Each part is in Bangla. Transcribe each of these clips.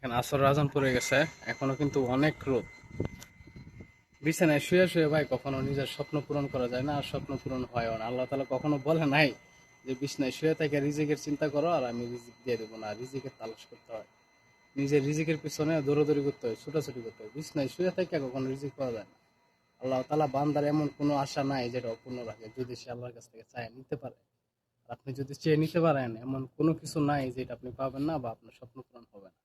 এখন আসর আজান পড়ে গেছে, এখনো কিন্তু অনেক রোদ। বিছানায় শুয়ে শুয়ে ভাই কখনো নিজের স্বপ্ন পূরণ করা যায় না, আর স্বপ্ন পূরণ হয়ও না। আল্লাহ তাআলা কখনো বলে নাই যে বিছানায় শুয়ে থেকে রিজিকের চিন্তা করো আর আমি রিজিক দিয়ে দেবো না। রিজিকের তালাশ করতে হয়, নিজের রিজিকের পিছনে দৌড়াদৌড়ি করতে হয়, ছুটাছুটি করতে হয়। বিছানায় শুয়ে থেকে কখনো রিজিক পাওয়া যায় না। আল্লাহ তাআলা বান্দার এমন কোনো আশা নাই যেটা অপূর্ণ রাখে, যদি সে আল্লাহর কাছ থেকে চায় নিতে পারে। আর আপনি যদি চেয়ে নিতে পারেন, এমন কোনো কিছু নাই যেটা আপনি পাবেন না বা আপনার স্বপ্ন পূরণ হবে না।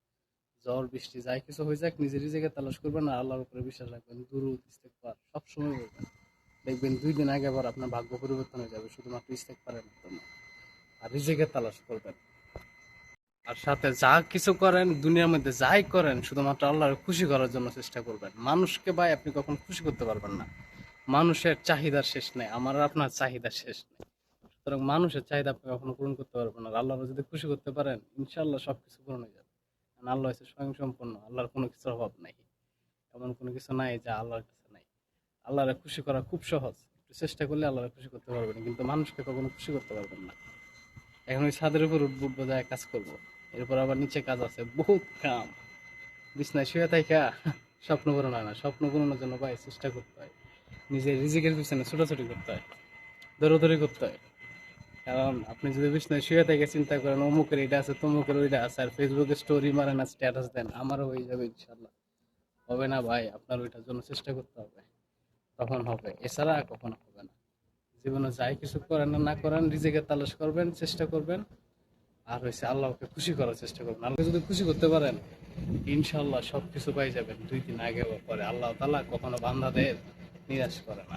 ঝড় বৃষ্টি যাই কিছু হয়ে যাক, নিজের রিজিকের তালাশ করবেন আর আল্লাহর উপরে বিশ্বাস রাখবেন, দুরূদ ইস্তেগফার সবসময় করবেন। দেখবেন 2 দিন আগে আবার আপনার ভাগ্য পরিবর্তন হয়ে যাবে, শুধুমাত্র ইস্তেগফারের মাধ্যমে। আর রিজিকের তালাশ করবেন। আর সাথে যা কিছু করেন, দুনিয়ার মধ্যে যাই করেন, শুধুমাত্র আল্লাহর খুশি করার জন্য চেষ্টা করবেন। মানুষকে ভাই আপনি কখনো খুশি করতে পারবেন না। মানুষের চাহিদার শেষ নেই, আমার আর আপনার চাহিদার শেষ নেই। সুতরাং মানুষের চাহিদা আপনি কখনো পূরণ করতে পারবেন না। আর আল্লাহর যদি খুশি করতে পারেন, ইনশাআল্লাহ সবকিছু পূরণ হয়ে যাবে। কারণ আল্লাহ হচ্ছে স্বয়ং সম্পূর্ণ, আল্লাহর কোনো কিছুর অভাব নাই। এমন কোনো কিছু নাই যা আল্লাহর কাছে নাই। আল্লাহরে খুশি করা খুব সহজ, একটু চেষ্টা করলে আল্লাহরে খুশি করতে পারবেন, কিন্তু মানুষকে কখনো খুশি করতে পারবেন না। এখন ওই ছাদের উপর উঠবো, উঠবো, যায় কাজ করবো, এরপর আবার নিচে কাজ আছে, বহুত কাম। বিছনায় শুয়ে থাইকা স্বপ্ন পূরণ হয় না। স্বপ্ন পূরণের জন্য ভাই চেষ্টা করতে হয়, নিজের রিজিকের পিছনে ছোটাছুটি করতে হয়, দৌড়াদৌড়ি করতে হয়। কারণ আপনি যদি বিছনায় শুয়ে থেকে চিন্তা করেন অমুকের এটা আছে, তমুকের ওইটা আছে, আর ফেসবুকে স্টোরি মারেন আর স্ট্যাটাস দেন, আমারও হয়ে যাবে ইনশাল্লাহ, হবে না ভাই। আপনার ওইটার জন্য চেষ্টা করতে হবে, তখন হবে, এছাড়া কখনো হবে না। জীবনে যাই কিছু করেন না না করেন, রিজিকের তালাশ করবেন, চেষ্টা করবেন। আর হয়েছে আল্লাহকে খুশি করার চেষ্টা করবেন। আল্লাহকে যদি খুশি করতে পারেন, ইনশাল্লাহ সবকিছু পাই যাবেন। 2 দিন আগে বা পরে আল্লাহ তাআলা কখনো বান্দাদের নিরাশ করে না।